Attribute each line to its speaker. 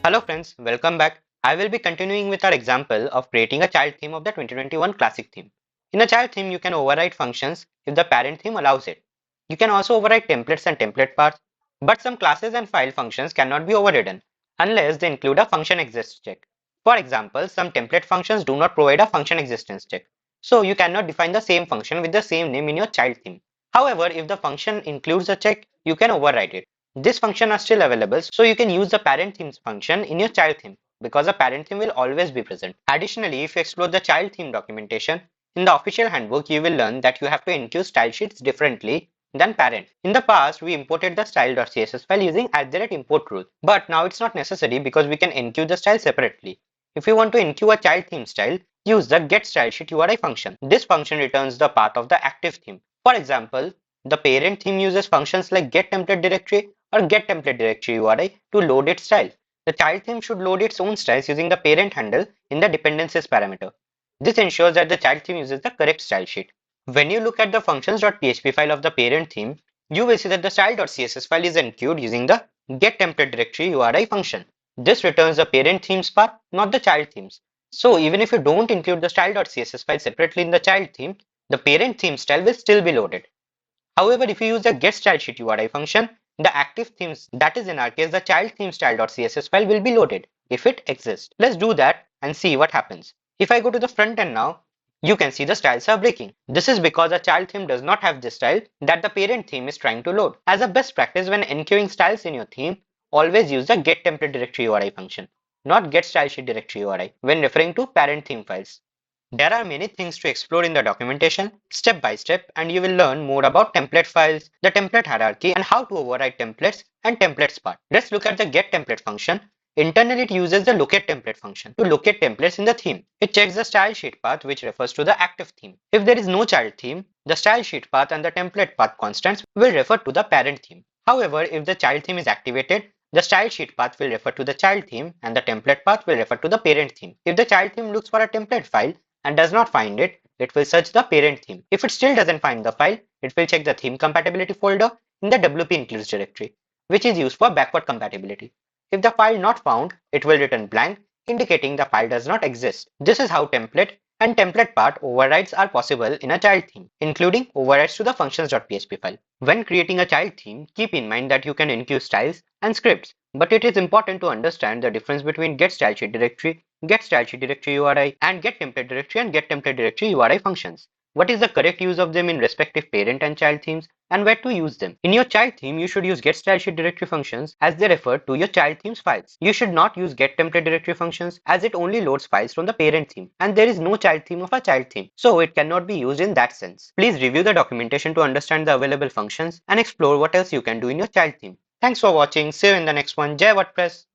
Speaker 1: Hello friends, welcome back. I will be continuing with our example of creating a child theme of the 2021 classic theme. In a child theme, you can override functions if the parent theme allows it. You can also override templates and template paths, but some classes and file functions cannot be overridden unless they include a function exists check. For example, some template functions do not provide a function existence check, so you cannot define the same function with the same name in your child theme. However, if the function includes a check, you can override it. These functions are still available, so you can use the parent themes function in your child theme because the parent theme will always be present. Additionally, if you explore the child theme documentation, in the official handbook, you will learn that you have to enqueue style sheets differently than parent. In the past, we imported the style.css file using @import rule, but now it's not necessary because we can enqueue the style separately. If you want to enqueue a child theme style, use the getStyleSheet URI function. This function returns the path of the active theme. For example, the parent theme uses functions like getTemplateDirectory or getTemplateDirectory URI to load its style. The child theme should load its own styles using the parent handle in the dependencies parameter. This ensures that the child theme uses the correct style sheet. When you look at the functions.php file of the parent theme, you will see that the style.css file is enqueued using the getTemplateDirectory URI function. This returns the parent theme's path, not the child themes. So even if you don't include the style.css file separately in the child theme, the parent theme style will still be loaded. However, if you use the getStyleSheet URI function, the active themes, that is in our case the child theme style.css file, will be loaded if it exists. Let's do that and see what happens. If I go to the front end now, you can see the styles are breaking. This is because the child theme does not have the style that the parent theme is trying to load. As a best practice, when enqueuing styles in your theme, always use the getTemplateDirectory URI function, not getStyleSheet URI when referring to parent theme files. There are many things to explore in the documentation, step by step, and you will learn more about template files, the template hierarchy, and how to override templates and templates part. Let's look at the getTemplate function. Internally, it uses the locateTemplate function to locate templates in the theme. It checks the style sheet path, which refers to the active theme. If there is no child theme, the style sheet path and the template path constants will refer to the parent theme. However, if the child theme is activated, the style sheet path will refer to the child theme and the template path will refer to the parent theme. If the child theme looks for a template file and does not find it, it will search the parent theme. If it still doesn't find the file, it will check the theme compatibility folder in the WP includes directory, which is used for backward compatibility. If the file not found, it will return blank, indicating the file does not exist. This is how template and template part overrides are possible in a child theme, including overrides to the functions.php file. When creating a child theme, keep in mind that you can enqueue styles and scripts, but it is important to understand the difference between getStyleSheet directory, getStyleSheet directory URI, and getTemplateDirectory and getTemplateDirectory URI functions. What is the correct use of them in respective parent and child themes, and where to use them? In your child theme, you should use getStyleSheet directory functions as they refer to your child theme's files. You should not use getTemplateDirectory functions as it only loads files from the parent theme, and there is no child theme of a child theme, so it cannot be used in that sense. Please review the documentation to understand the available functions and explore what else you can do in your child theme. Thanks for watching. See you in the next one. Jai WordPress!